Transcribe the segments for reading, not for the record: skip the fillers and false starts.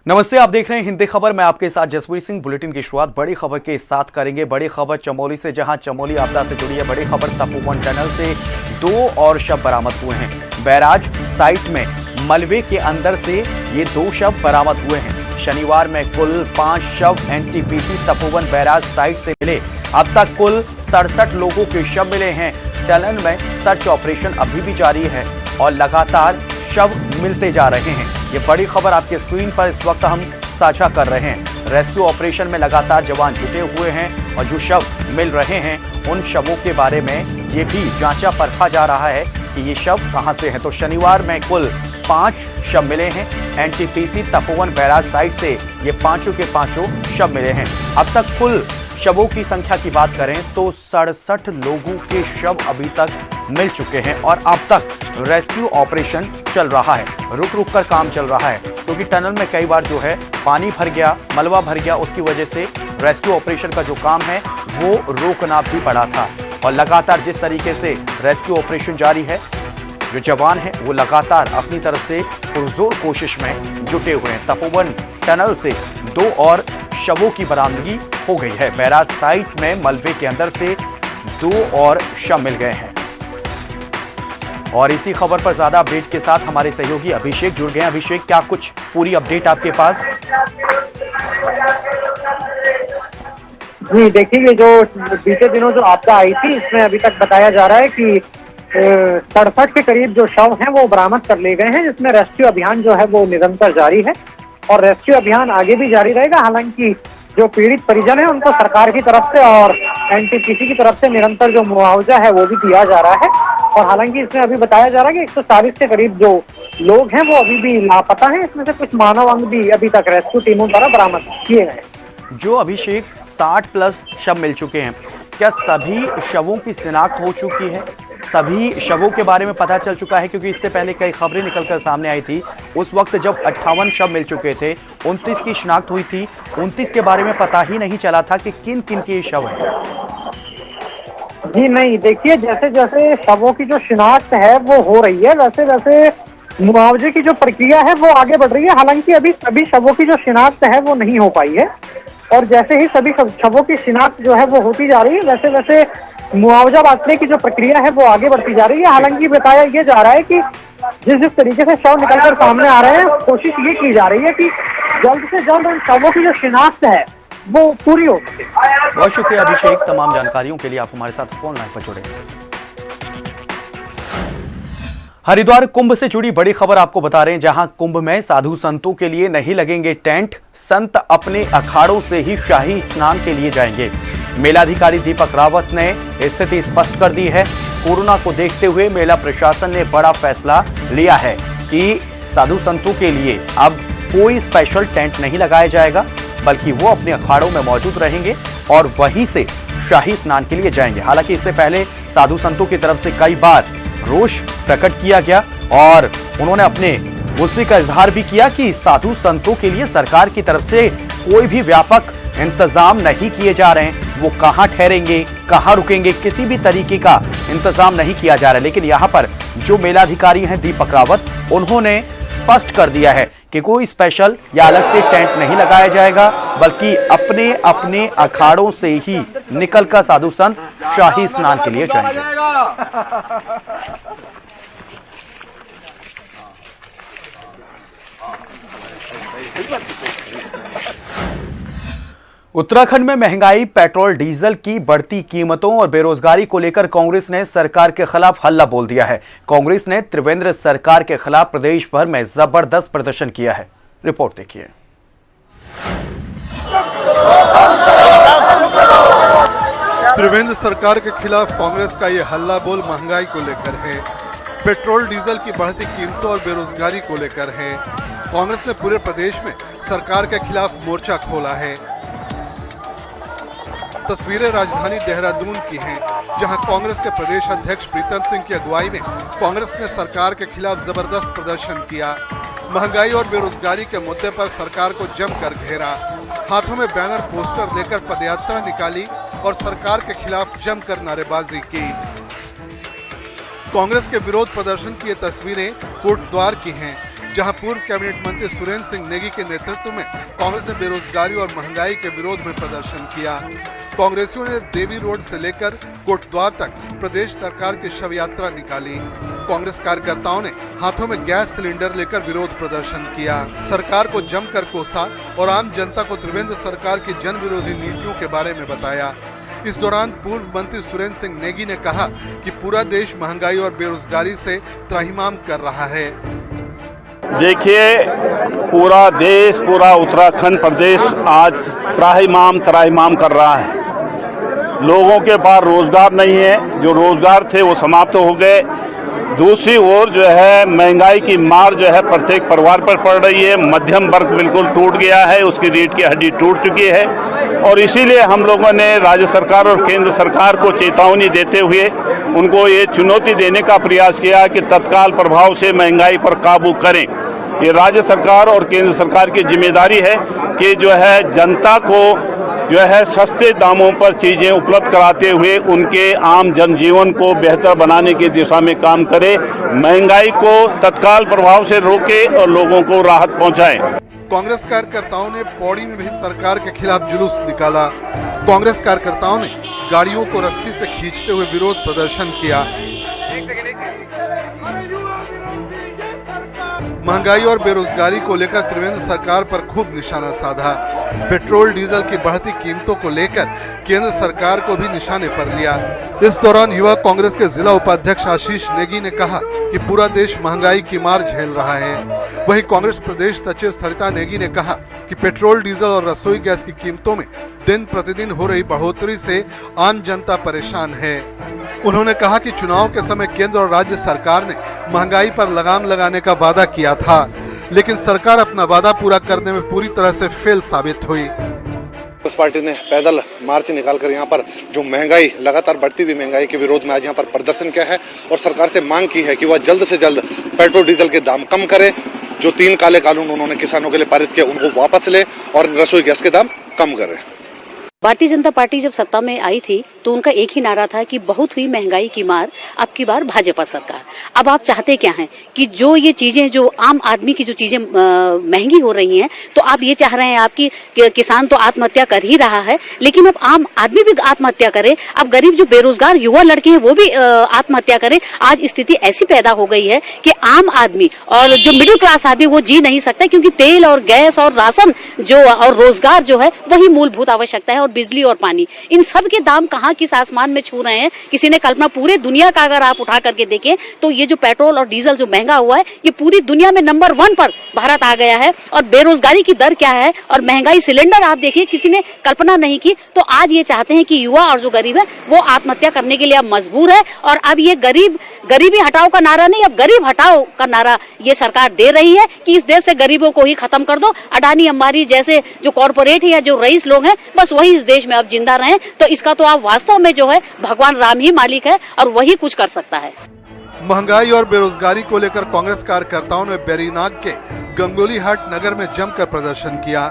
नमस्ते, आप देख रहे हैं हिंदी खबर। मैं आपके साथ जसवीर सिंह। बुलेटिन की शुरुआत बड़ी खबर के साथ करेंगे। बड़ी खबर चमोली से, जहां चमोली आपदा से जुड़ी है बड़ी खबर। तपोवन टनल से 2 और शव बरामद हुए हैं। बैराज साइट में मलबे के अंदर से ये 2 शव बरामद हुए हैं। शनिवार में कुल 5 शव एनटीपीसी तपोवन बैराज साइट से मिले। अब तक कुल 67 लोगों के शव मिले हैं। टनल में सर्च ऑपरेशन अभी भी जारी है और लगातार शव मिलते जा रहे हैं। ये बड़ी खबर आपके स्क्रीन पर इस वक्त हम साझा कर रहे हैं। रेस्क्यू ऑपरेशन में लगातार जवान जुटे हुए हैं और जो शव मिल रहे हैं उन शवों के बारे में ये भी जांचा परखा जा रहा है कि ये शव कहां से हैं। तो शनिवार में कुल 5 शव मिले हैं। एनटीपीसी तपोवन बैराज साइट से ये पांचों के पांचों शव मिले हैं। अब तक कुल शवों की संख्या की बात करें तो 67 लोगों के शव अभी तक मिल चुके हैं और अब तक रेस्क्यू ऑपरेशन चल रहा है। रुक रुक कर काम चल रहा है क्योंकि टनल में कई बार जो है पानी भर गया, मलबा भर गया, उसकी वजह से रेस्क्यू ऑपरेशन का जो काम है वो रोकना भी पड़ा था। और लगातार जिस तरीके से रेस्क्यू ऑपरेशन जारी है, जो जवान है वो लगातार अपनी तरफ से पुरजोर कोशिश में जुटे हुए हैं। तपोवन टनल से 2 और शवों की बरामदगी हो गई है। बैराज साइट में मलबे के अंदर से 2 और शव मिल गए हैं। और इसी खबर पर ज्यादा अपडेट के साथ हमारे सहयोगी अभिषेक जुड़ गए हैं। अभिषेक, क्या कुछ पूरी अपडेट आपके पास? जी देखिए, ये जो बीते दिनों जो आपदा आई थी, इसमें अभी तक बताया जा रहा है कि 67 के करीब जो शव हैं वो बरामद कर लिए गए हैं, जिसमें रेस्क्यू अभियान जो है वो निरंतर जारी है और रेस्क्यू अभियान आगे भी जारी रहेगा। हालांकि जो पीड़ित परिजन है उनको सरकार की तरफ से और एनटीपीसी की तरफ से निरंतर जो मुआवजा है वो भी दिया जा रहा है। और हालांकि इसमें अभी बताया जा रहा है कि 140 के करीब जो लोग हैं वो अभी भी लापता हैं। इसमें से कुछ मानव अंग भी अभी तक रेस्क्यू टीमों द्वारा बरामद किए गए। जो अभिषेक 60 प्लस शव मिल चुके हैं, क्या सभी शवों की शिनाख्त हो चुकी है? सभी शवों के बारे में पता चल चुका है? क्योंकि इससे पहले कई खबरें निकलकर सामने आई थी। उस वक्त जब 58 शव मिल चुके थे, 29 की शिनाख्त हुई थी। 29 के बारे में पता ही नहीं चला था कि किन किन के शव हैं। जी नहीं, देखिए, जैसे जैसे शवों की जो शिनाख्त है वो हो रही है, वैसे वैसे मुआवजे की जो प्रक्रिया है वो आगे बढ़ रही है। हालांकि अभी सभी शवों की जो शिनाख्त है वो नहीं हो पाई है और जैसे ही सभी शवों की शिनाख्त जो है वो होती जा रही है, वैसे वैसे मुआवजा बांटने की जो प्रक्रिया है वो आगे बढ़ती जा रही है। हालांकि बताया ये जा रहा है कि जिस तरीके से शव निकलकर सामने आ रहे हैं, कोशिश ये की जा रही है कि जल्द से जल्द उन शवों की जो शिनाख्त है वो पूरी हो सके। बहुत शुक्रिया अभिषेक, तमाम जानकारियों के लिए। आप हमारे साथ फोन लाइन पर जुड़े। हरिद्वार कुंभ से जुड़ी बड़ी खबर आपको बता रहे हैं, जहां कुंभ में साधु संतों के लिए नहीं लगेंगे टेंट। संत अपने अखाड़ों से ही शाही स्नान के लिए जाएंगे। मेलाधिकारी दीपक रावत ने स्थिति स्पष्ट कर दी है। कोरोना को देखते हुए मेला प्रशासन ने बड़ा फैसला लिया है कि साधु संतों के लिए अब कोई स्पेशल टेंट नहीं लगाया जाएगा, बल्कि वो अपने अखाड़ों में मौजूद रहेंगे और वहीं से शाही स्नान के लिए जाएंगे। हालांकि इससे पहले साधु संतों की तरफ से कई बार रोष प्रकट किया गया और उन्होंने अपने गुस्से का इजहार भी किया कि साधु संतों के लिए सरकार की तरफ से कोई भी व्यापक इंतजाम नहीं किए जा रहे हैं। वो कहां ठहरेंगे, कहां रुकेंगे, किसी भी तरीके का इंतजाम नहीं किया जा रहा है। लेकिन यहां पर जो मेलाधिकारी हैं दीपक रावत, उन्होंने स्पष्ट कर दिया है कि कोई स्पेशल या अलग से टेंट नहीं लगाया जाएगा, बल्कि अपने अपने अखाड़ों से ही निकलकर साधु संत शाही स्नान के लिए जाएंगे। उत्तराखंड में महंगाई, पेट्रोल डीजल की बढ़ती कीमतों और बेरोजगारी को लेकर कांग्रेस ने सरकार के खिलाफ हल्ला बोल दिया है। कांग्रेस ने त्रिवेंद्र सरकार के खिलाफ प्रदेश भर में जबरदस्त प्रदर्शन किया है। रिपोर्ट देखिए। त्रिवेंद्र सरकार के खिलाफ कांग्रेस का ये हल्ला बोल महंगाई को लेकर है, पेट्रोल डीजल की बढ़ती कीमतों और बेरोजगारी को लेकर है। कांग्रेस ने पूरे प्रदेश में सरकार के खिलाफ मोर्चा खोला है। तस्वीरें राजधानी देहरादून की हैं, जहां कांग्रेस के प्रदेश अध्यक्ष प्रीतम सिंह की अगुवाई में कांग्रेस ने सरकार के खिलाफ जबरदस्त प्रदर्शन किया। महंगाई और बेरोजगारी के मुद्दे पर सरकार को जमकर घेरा। हाथों में बैनर पोस्टर लेकर पदयात्रा निकाली और सरकार के खिलाफ जमकर नारेबाजी की। कांग्रेस के विरोध प्रदर्शन की ये तस्वीरें कोटद्वार की हैं, जहां पूर्व कैबिनेट मंत्री सुरेंद्र सिंह नेगी के नेतृत्व में कांग्रेस ने बेरोजगारी और महंगाई के विरोध में प्रदर्शन किया। कांग्रेसियों ने देवी रोड से लेकर कोटद्वार तक प्रदेश सरकार की शव यात्रा निकाली। कांग्रेस कार्यकर्ताओं ने हाथों में गैस सिलेंडर लेकर विरोध प्रदर्शन किया। सरकार को जमकर कोसा और आम जनता को त्रिवेंद्र सरकार की जन विरोधी नीतियों के बारे में बताया। इस दौरान पूर्व मंत्री सुरेंद्र सिंह नेगी ने कहा कि पूरा देश महंगाई और बेरोजगारी से त्राहिमाम कर रहा है। देखिए, पूरा देश, पूरा उत्तराखंड प्रदेश आज त्राहिमाम कर रहा है। लोगों के पास रोजगार नहीं है, जो रोजगार थे वो समाप्त हो गए। दूसरी ओर जो है महंगाई की मार जो है प्रत्येक परिवार पर पड़ रही है। मध्यम वर्ग बिल्कुल टूट गया है, उसकी रीढ़ की हड्डी टूट चुकी है और इसीलिए हम लोगों ने राज्य सरकार और केंद्र सरकार को चेतावनी देते हुए उनको ये चुनौती देने का प्रयास किया कि तत्काल प्रभाव से महंगाई पर काबू करें। ये राज्य सरकार और केंद्र सरकार की जिम्मेदारी है कि जो है जनता को जो है सस्ते दामों पर चीजें उपलब्ध कराते हुए उनके आम जनजीवन को बेहतर बनाने की दिशा में काम करे, महंगाई को तत्काल प्रभाव से रोके और लोगों को राहत पहुंचाए। कांग्रेस कार्यकर्ताओं ने पौड़ी में भी सरकार के खिलाफ जुलूस निकाला। कांग्रेस कार्यकर्ताओं ने गाड़ियों को रस्सी से खींचते हुए विरोध प्रदर्शन किया। महंगाई और बेरोजगारी को लेकर त्रिवेंद्र सरकार पर खूब निशाना साधा। पेट्रोल डीजल की बढ़ती कीमतों को लेकर केंद्र सरकार को भी निशाने पर लिया। इस दौरान युवा कांग्रेस के जिला उपाध्यक्ष आशीष नेगी ने कहा कि पूरा देश महंगाई की मार झेल रहा है। वहीं कांग्रेस प्रदेश सचिव सरिता नेगी ने कहा कि पेट्रोल डीजल और रसोई गैस की कीमतों में दिन प्रतिदिन हो रही बढ़ोतरी से आम जनता परेशान है। उन्होंने कहा कि चुनाव के समय केंद्र और राज्य सरकार ने महंगाई पर लगाम लगाने का वादा किया था, लेकिन सरकार अपना वादा पूरा करने में पूरी तरह से फेल साबित हुई। कांग्रेस पार्टी ने पैदल मार्च निकालकर यहाँ पर जो महंगाई, लगातार बढ़ती हुई महंगाई के विरोध में आज यहाँ पर प्रदर्शन किया है और सरकार से मांग की है कि वह जल्द से जल्द पेट्रोल डीजल के दाम कम करे। जो 3 काले कानून उन्होंने किसानों के लिए पारित किया उनको वापस ले और रसोई गैस के दाम कम करे। भारतीय जनता पार्टी जब सत्ता में आई थी तो उनका एक ही नारा था कि बहुत हुई महंगाई की मार, अब की बार भाजपा सरकार। अब आप चाहते क्या हैं कि जो ये चीजें, जो आम आदमी की जो चीजें महंगी हो रही हैं, तो आप ये चाह रहे हैं आपकी किसान तो आत्महत्या कर ही रहा है, लेकिन अब आम आदमी भी आत्महत्या करे, अब गरीब जो बेरोजगार युवा लड़के हैं वो भी आत्महत्या करे। आज स्थिति ऐसी पैदा हो गई है कि आम आदमी और जो मिडिल क्लास आदमी वो जी नहीं सकता, क्योंकि तेल और गैस और राशन जो और रोजगार जो है वही मूलभूत आवश्यकता है, और बिजली और पानी, इन सब के दाम कहाँ किस आसमान में छू रहे हैं, किसी ने कल्पना। पूरे दुनिया का अगर आप उठा करके देखें तो ये जो पेट्रोल और डीजल जो महंगा हुआ है, ये पूरी दुनिया में नंबर 1 पर भारत आ गया है। और बेरोजगारी की दर क्या है और महंगाई सिलेंडर आप देखिए, किसी ने कल्पना नहीं की। तो आज ये चाहते हैं कि युवा और जो गरीब है वो आत्महत्या करने के लिए अब मजबूर है। और अब ये गरीबी हटाओ का नारा नहीं, अब गरीब हटाओ का नारा ये सरकार दे रही है कि इस देश से गरीबों को ही खत्म कर दो। अडानी अंबानी जैसे जो कॉर्पोरेट है या जो रईस लोग हैं, बस वही इस देश में अब जिंदा रहे। तो इसका तो आप वास्तव में जो है भगवान राम ही मालिक है और वही कुछ कर सकता है। महंगाई और बेरोजगारी को लेकर कांग्रेस कार्यकर्ताओं ने बेरीनाग के गंगोली हाट नगर में जमकर प्रदर्शन किया।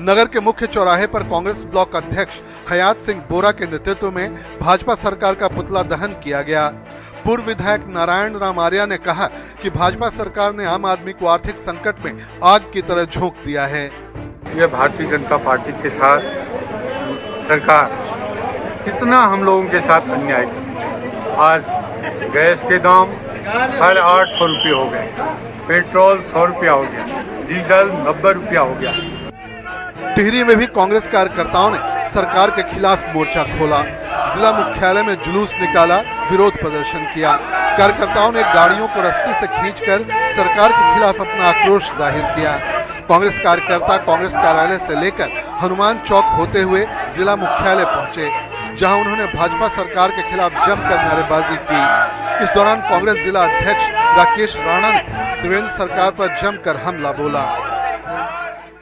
नगर के मुख्य चौराहे पर कांग्रेस ब्लॉक अध्यक्ष हयात सिंह बोरा के नेतृत्व में भाजपा सरकार का पुतला दहन किया गया। पूर्व विधायक नारायण राम आर्या ने कहा कि भाजपा सरकार ने आम आदमी को आर्थिक संकट में आग की तरह झोंक दिया है। यह भारतीय जनता पार्टी के साथ सरकार कितना हम लोगों के साथ अन्याय करती। आज गैस के दाम 850 रुपये हो गए, पेट्रोल 100 रुपया हो गया, डीजल 90 रुपया हो गया। टिहरी में भी कांग्रेस कार्यकर्ताओं ने सरकार के खिलाफ मोर्चा खोला। जिला मुख्यालय में जुलूस निकाला, विरोध प्रदर्शन किया। कार्यकर्ताओं ने गाड़ियों को रस्सी से खींचकर सरकार के खिलाफ अपना आक्रोश जाहिर किया। कांग्रेस कार्यकर्ता कांग्रेस कार्यालय से लेकर हनुमान चौक होते हुए जिला मुख्यालय पहुंचे, जहां उन्होंने भाजपा सरकार के खिलाफ जमकर नारेबाजी की। इस दौरान कांग्रेस जिला अध्यक्ष राकेश राणा ने त्रिवेंद्र सरकार पर जमकर हमला बोला।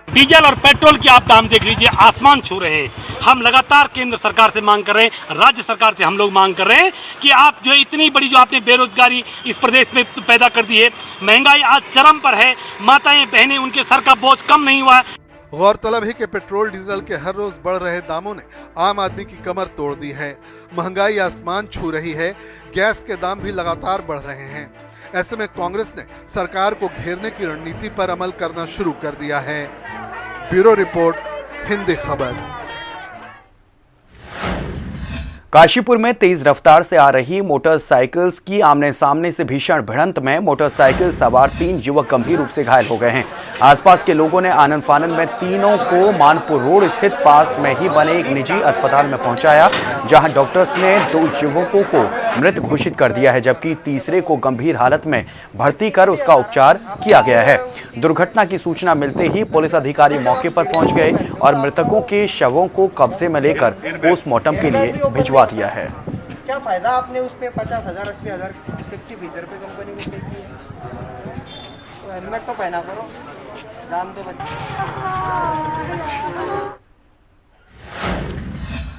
डीजल और पेट्रोल के आप दाम देख लीजिए, आसमान छू रहे हैं। हम लगातार केंद्र सरकार से मांग कर रहे हैं, राज्य सरकार से हम लोग मांग कर रहे हैं कि आप जो इतनी बड़ी जो आपने बेरोजगारी इस प्रदेश में पैदा कर दी है, महंगाई आज चरम पर है, माताएं बहनें उनके सर का बोझ कम नहीं हुआ है। गौरतलब है कि पेट्रोल डीजल के हर रोज बढ़ रहे दामों ने आम आदमी की कमर तोड़ दी है। महंगाई आसमान छू रही है, गैस के दाम भी लगातार बढ़ रहे हैं। ऐसे में कांग्रेस ने सरकार को घेरने की रणनीति पर अमल करना शुरू कर दिया है। ब्यूरो रिपोर्ट, हिंदी खबर। काशीपुर में तेज रफ्तार से आ रही मोटरसाइकिल्स की आमने सामने से भीषण भिड़ंत में मोटरसाइकिल सवार 3 युवक गंभीर रूप से घायल हो गए हैं। आसपास के लोगों ने आनन फानन में तीनों को मानपुर रोड स्थित पास में ही बने एक निजी अस्पताल में पहुंचाया, जहां डॉक्टर्स ने 2 युवकों को मृत घोषित कर दिया है, जबकि तीसरे को गंभीर हालत में भर्ती कर उसका उपचार किया गया है। दुर्घटना की सूचना मिलते ही पुलिस अधिकारी मौके पर पहुंच गए और मृतकों के शवों को कब्जे में लेकर पोस्टमार्टम के लिए भिजवा दिया है। क्या फायदा आपने उस पे 50,000 80,000 सेफ्टी फीचर पे कंपनी ने देखी है, तो हेलमेट तो पहना करो, जान तो बचे।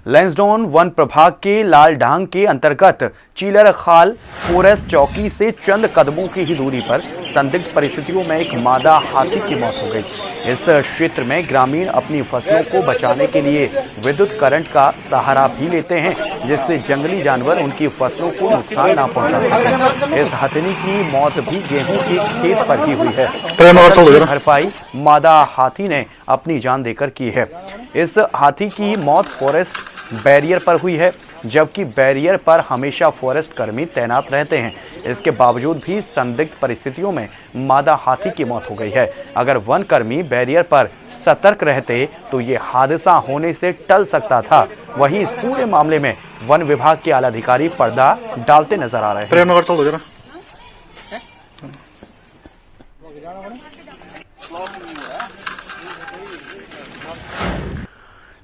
लैंसडाउन वन प्रभाग के लालडांग के अंतर्गत चीलर खाल फॉरेस्ट चौकी से चंद कदमों की ही दूरी पर संदिग्ध परिस्थितियों में एक मादा हाथी की मौत हो गई। इस क्षेत्र में ग्रामीण अपनी फसलों को बचाने के लिए विद्युत करंट का सहारा भी लेते हैं, जिससे जंगली जानवर उनकी फसलों को नुकसान ना पहुंचा सके। इस हथिनी की मौत भी गेहूं के खेत पर ही हुई है। भरपाई मादा हाथी ने अपनी जान देकर की है। इस हाथी की मौत फॉरेस्ट बैरियर पर हुई है, जबकि बैरियर पर हमेशा फॉरेस्ट कर्मी तैनात रहते हैं। इसके बावजूद भी संदिग्ध परिस्थितियों में मादा हाथी की मौत हो गई है। अगर वन कर्मी बैरियर पर सतर्क रहते तो ये हादसा होने से टल सकता था। वहीं इस पूरे मामले में वन विभाग के आला अधिकारी पर्दा डालते नजर आ रहे हैं।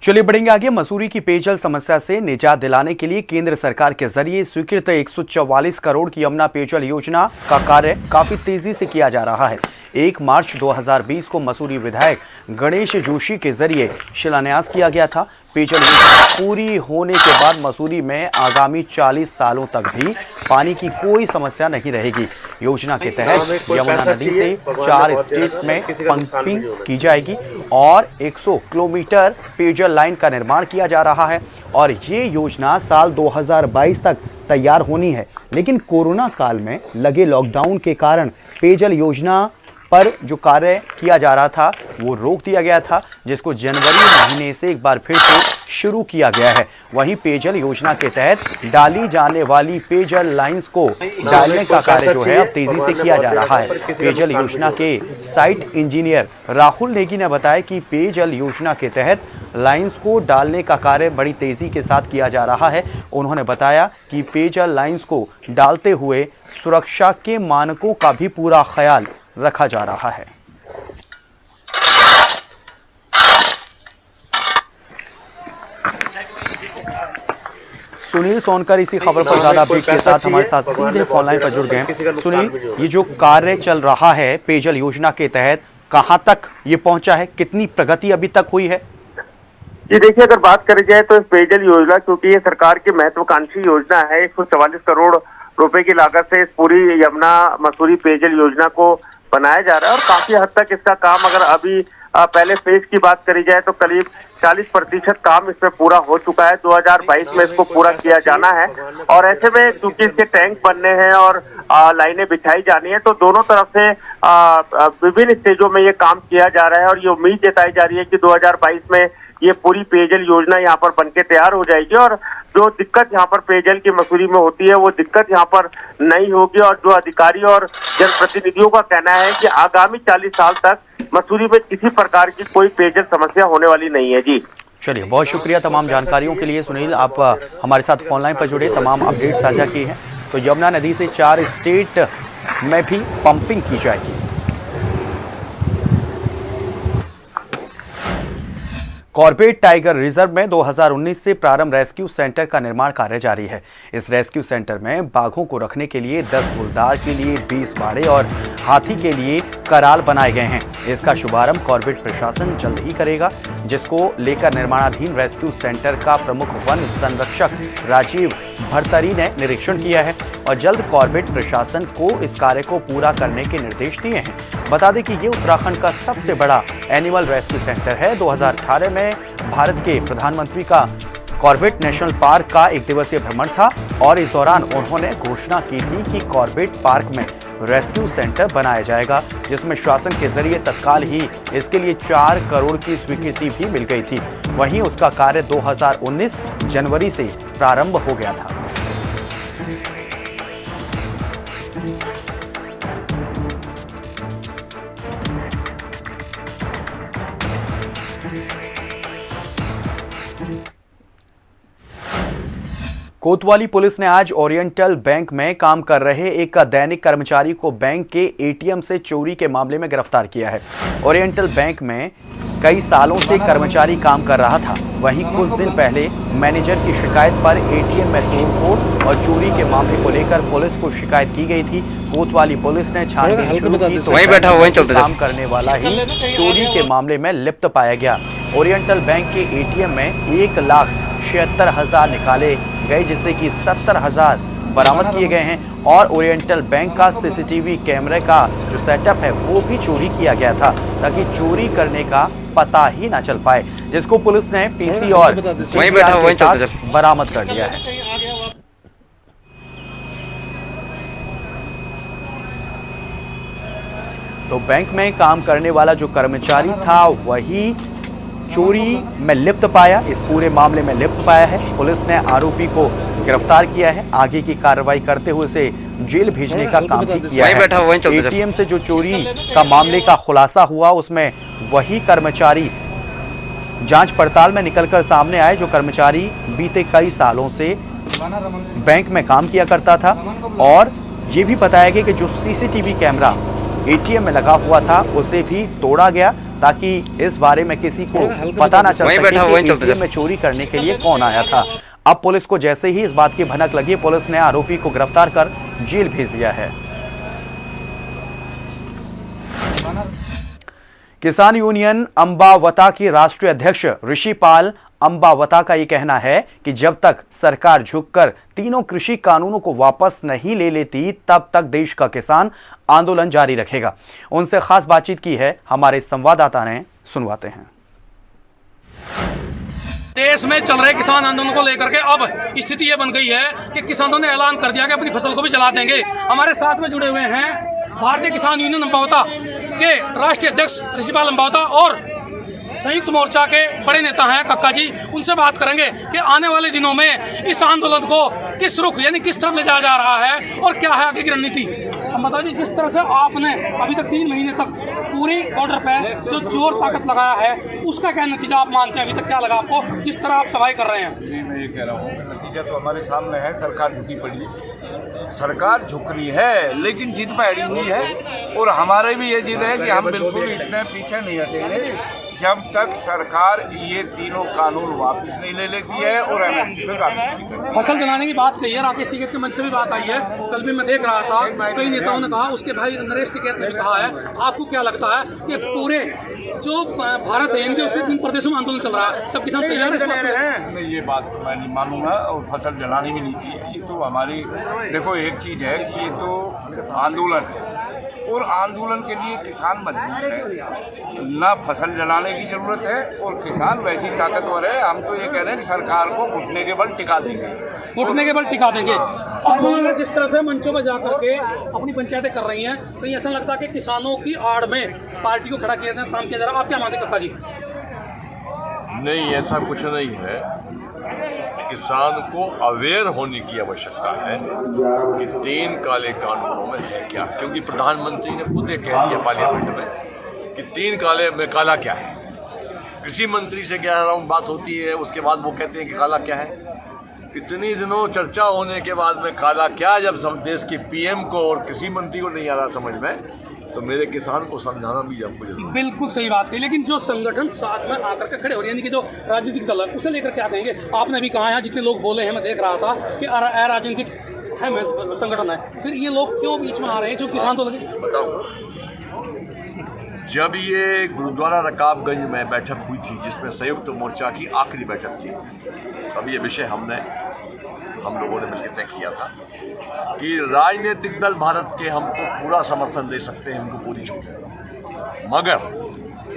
चलिए बढ़ेंगे आगे। मसूरी की पेयजल समस्या से निजात दिलाने के लिए केंद्र सरकार के जरिए स्वीकृत 144 करोड़ की यमुना पेयजल योजना का कार्य काफी तेजी से किया जा रहा है। 1 मार्च 2020 को मसूरी विधायक गणेश जोशी के जरिए शिलान्यास किया गया था। पेयजल योजना पूरी होने के बाद मसूरी में आगामी 40 सालों तक भी पानी की कोई समस्या नहीं रहेगी। योजना के तहत यमुना नदी से 4 स्टेट में पंपिंग की जाएगी और 100 किलोमीटर पेयजल लाइन का निर्माण किया जा रहा है और ये योजना साल 2022 तक तैयार होनी है। लेकिन कोरोना काल में लगे लॉकडाउन के कारण पेयजल योजना पर जो कार्य किया जा रहा था वो रोक दिया गया था, जिसको जनवरी महीने से एक बार फिर से शुरू किया गया है। वहीं पेयजल योजना के तहत डाली जाने वाली पेयजल लाइंस को डालने का कार्य जो है अब तेजी से किया जा रहा है। पेयजल योजना के साइट इंजीनियर राहुल नेगी ने बताया कि पेयजल योजना के तहत लाइंस को डालने का कार्य बड़ी तेजी के साथ किया जा रहा है। उन्होंने बताया कि पेयजल लाइंस को डालते हुए सुरक्षा के मानकों का भी पूरा ख्याल रखा जा रहा है। सुनील सोनकर इसी खबर पर ज्यादा अपडेट के साथ हमारे साथ सीधे फोन लाइन पर जुड़ गए हैं। सुनील, ये जो कार्य चल रहा है पेयजल योजना के तहत, कहां तक ये पहुंचा है, कितनी प्रगति अभी तक हुई है? जी देखिए, अगर बात करी जाए तो इस पेयजल योजना, क्योंकि ये सरकार की महत्वाकांक्षी योजना है, 144 करोड़ रुपए की लागत से इस पूरी यमुना मसूरी पेयजल योजना को बनाया जा रहा है और काफी हद तक इसका काम, अगर अभी पहले फेज की बात करी जाए तो करीब 40% काम इसमें पूरा हो चुका है। 2022 में इसको पूरा किया जाना है और ऐसे में क्योंकि इसके टैंक बनने हैं और लाइनें बिछाई जानी है, तो दोनों तरफ से विभिन्न स्टेजों में ये काम किया जा रहा है और ये उम्मीद जताई जा रही है कि 2022 में ये पूरी पेयजल योजना यहाँ पर बनके तैयार हो जाएगी और जो दिक्कत यहाँ पर पेयजल की मसूरी में होती है वो दिक्कत यहाँ पर नहीं होगी। और जो अधिकारी और जनप्रतिनिधियों का कहना है कि आगामी 40 साल तक मसूरी में किसी प्रकार की कोई पेयजल समस्या होने वाली नहीं है। जी चलिए, बहुत शुक्रिया तमाम जानकारियों के लिए। सुनील, आप हमारे साथ फोन लाइन पर जुड़े, तमाम अपडेट साझा की हैं। तो यमुना नदी से 4 स्टेट में भी पंपिंग की जाएगी। कॉर्बेट टाइगर रिजर्व में 2019 से प्रारंभ रेस्क्यू सेंटर का निर्माण कार्य जारी है। इस रेस्क्यू सेंटर में बाघों को रखने के लिए 10 गुलदार के लिए 20 बाड़े और हाथी के लिए कराल बनाए गए हैं। इसका शुभारंभ कॉर्बेट प्रशासन जल्द ही करेगा, जिसको लेकर निर्माणाधीन रेस्क्यू सेंटर का प्रमुख वन संरक्षक राजीव भरतरी ने निरीक्षण किया है और जल्द कॉर्बेट प्रशासन को इस कार्य को पूरा करने के निर्देश दिए हैं। बता दें कि ये उत्तराखंड का सबसे बड़ा एनिमल रेस्क्यू सेंटर है। 2018 में भारत के प्रधानमंत्री का कॉर्बेट नेशनल पार्क का 1 दिवसीय भ्रमण था और इस दौरान उन्होंने घोषणा की थी कि कॉर्बेट पार्क में रेस्क्यू सेंटर बनाया जाएगा, जिसमें शासन के जरिए तत्काल ही इसके लिए 4 करोड़ की स्वीकृति भी मिल गई थी। वहीं उसका कार्य 2019 जनवरी से प्रारंभ हो गया था। कोतवाली पुलिस ने आज ओरिएंटल बैंक में काम कर रहे एक दैनिक कर्मचारी को बैंक के एटीएम से चोरी के मामले में गिरफ्तार किया है। ओरिएंटल बैंक में कई सालों से कर्मचारी काम कर रहा था। वहीं कुछ दिन पहले मैनेजर की शिकायत पर एटीएम में तोड़फोड़ और चोरी के मामले को लेकर पुलिस को शिकायत की गई थी। कोतवाली पुलिस ने छानबीन शुरू की तो वहीं बैठा वहीं चलते काम करने वाला ही चोरी के मामले में लिप्त पाया गया। ओरिएंटल बैंक के एटीएम में 1,76,000 निकाले गए, जिससे कि 70,000 बरामद किए गए हैं और ओरिएंटल बैंक का सीसीटीवी कैमरे का जो सेटअप है वो भी चोरी किया गया था, ताकि चोरी करने का पता ही ना चल पाए, जिसको पुलिस ने पीसी और डीवीआर के साथ बरामद कर लिया है। तो बैंक में काम करने वाला जो कर्मचारी था वही चोरी में लिप्त पाया, इस पूरे मामले में लिप्त पाया है। पुलिस ने आरोपी को गिरफ्तार किया है। आगे की कार्रवाई करते हुए उसे जेल भेजने का काम भी किया है। एटीएम से जो चोरी का मामले का खुलासा हुआ उसमें वही कर्मचारी जांच पड़ताल में निकलकर सामने आए, जो कर्मचारी बीते कई सालों से बैंक में काम किया करता था। और ये भी बताया गया कि जो सीसीटीवी कैमरा एटीएम में लगा हुआ था उसे भी तोड़ा गया, ताकि इस बारे में किसी को पता ना चल सके कि एटीएम में चोरी करने के लिए कौन आया था। अब पुलिस को जैसे ही इस बात की भनक लगी, पुलिस ने आरोपी को गिरफ्तार कर जेल भेज दिया है। किसान यूनियन अंबावता की राष्ट्रीय अध्यक्ष ऋषिपाल अंबावता का ये कहना है कि जब तक सरकार झुककर तीनों कृषि कानूनों को वापस नहीं ले लेती, तब तक देश का किसान आंदोलन जारी रखेगा। उनसे खास बातचीत की है हमारे संवाददाता ने, सुनवाते हैं। देश में चल रहे किसान आंदोलन को लेकर के अब स्थिति ये बन गई है कि किसानों ने ऐलान कर दिया कि अपनी फसल को भी जला देंगे। हमारे साथ में जुड़े हुए हैं भारतीय किसान यूनियन अंबावता के राष्ट्रीय अध्यक्ष ऋषिपाल अंबावता और संयुक्त मोर्चा के बड़े नेता हैं कक्का जी। उनसे बात करेंगे कि आने वाले दिनों में इस आंदोलन को किस रुख यानी किस तरफ ले जाया जा रहा है और क्या है आगे की रणनीति। हम बता दें, जिस तरह से आपने अभी तक 3 महीने तक पूरे बॉर्डर पे जो जोर ताकत लगाया है, उसका क्या नतीजा आप मानते हैं? अभी तक क्या लगा आपको जिस तरह आप सफाई कर रहे हैं? जी, मैं ये कह रहा हूँ नतीजा तो हमारे सामने है। सरकार झुकी पड़ी है, सरकार झुक रही है, लेकिन जिद पे अड़ी हुई है। और हमारे भी ये जिद है कि हम बिल्कुल इतने पीछे नहीं हटेंगे जब तक सरकार ये तीनों कानून वापस नहीं ले लेती है और एमएसपी पे कानून। फसल जलाने की बात कही है, राकेश टिकैत के मंच से भी बात आई है। कल भी मैं देख रहा था, कई नेताओं ने कहा, उसके भाई नरेश टिकैत ने भी कहा है। आपको क्या लगता है कि पूरे जो भारत है इनके उससे 3 प्रदेशों में आंदोलन चल रहा है, सब किसान तैयार है? नहीं, ये बात मैं नहीं मानूंगा और फसल जलानी भी नहीं चाहिए। ये तो हमारी देखो, एक चीज़ है कि ये तो आंदोलन है और आंदोलन के लिए किसान मजबूत है, ना फसल जलाने की जरूरत है और किसान वैसी ताकतवर है। हम तो ये कह रहे हैं कि सरकार को घुटने के बल टिका देंगे, घुटने के बल टिका देंगे। अब जिस तरह से मंचों में जाकर के अपनी पंचायतें कर रही हैं, कहीं ऐसा लगता है कि किसानों की आड़ में पार्टी को खड़ा किया जा रहा, काम किया जा रहा। आप क्या मानते हैं कक्का जी? नहीं, ऐसा कुछ नहीं है। किसान को अवेयर होने की आवश्यकता है कि 3 काले कानूनों में है क्या, क्योंकि प्रधानमंत्री ने खुद कह दिया पार्लियामेंट में कि 3 काले में काला क्या है। कृषि मंत्री से 11 राउंड बात होती है, उसके बाद वो कहते हैं कि काला क्या है। इतनी दिनों चर्चा होने के बाद में काला क्या, जब हम देश के पीएम को और कृषि मंत्री को नहीं आ रहा समझ में, तो मेरे किसान को समझाना भी जब मुझे बिल्कुल सही बात कही। लेकिन जो संगठन साथ में आकर के खड़े हो रहे हैं, यानी कि जो राजनीतिक दल है, उसे लेकर क्या कहेंगे? आपने भी कहा है, जितने लोग बोले हैं, मैं देख रहा था कि अराजनीतिक है संगठन है, फिर ये लोग क्यों बीच में आ रहे हैं जो किसान तो लगे? बताओ, जब ये गुरुद्वारा रकाबगंज में बैठक हुई थी, जिसमें संयुक्त मोर्चा की आखिरी बैठक थी, तब ये विषय हम लोगों ने मिलकर तय किया था कि राजनीतिक दल भारत के हमको पूरा समर्थन दे सकते हैं, हमको पूरी छूट है, मगर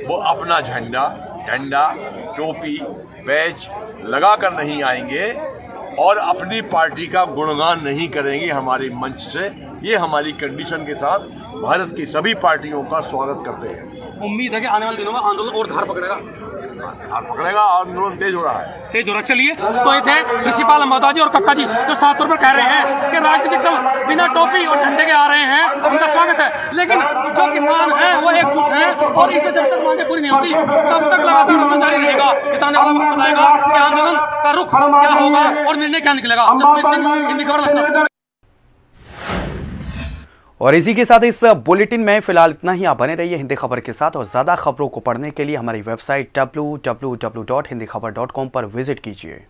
वो अपना झंडा टोपी बैच लगा कर नहीं आएंगे और अपनी पार्टी का गुणगान नहीं करेंगे हमारे मंच से, ये हमारी कंडीशन के साथ भारत की सभी पार्टियों का स्वागत करते हैं। उम्मीद है कि आने वाले दिनों में आंदोलन और धार पकड़ेगा। धार पकड़ेगा, आंदोलन तेज हो रहा है। तेज हो रहा। चलिए, तो ये थे ऋषिपाल अंबादा जी और कक्का जी जो साफ तौर पर कह रहे हैं कि राजनीतिक दल बिना टोपी और झंडे के आ रहे हैं, उनका स्वागत है। लेकिन जो किसान हैं वो एकजुट हैं और इसे जब तक मांगे पूरी नहीं होती तब तक लगातार आंदोलन जारी रहेगा। बताने वाला वक्त बताएगा कि आंदोलन का रुख क्या होगा और निर्णय क्या निकलेगा। जसप्रीत सिंह, हिंदी खबर। और इसी के साथ इस बुलेटिन में फिलहाल इतना ही। आप बने रहिए हिंदी खबर के साथ और ज़्यादा खबरों को पढ़ने के लिए हमारी वेबसाइट www.hindikhabar.com पर विजिट कीजिए।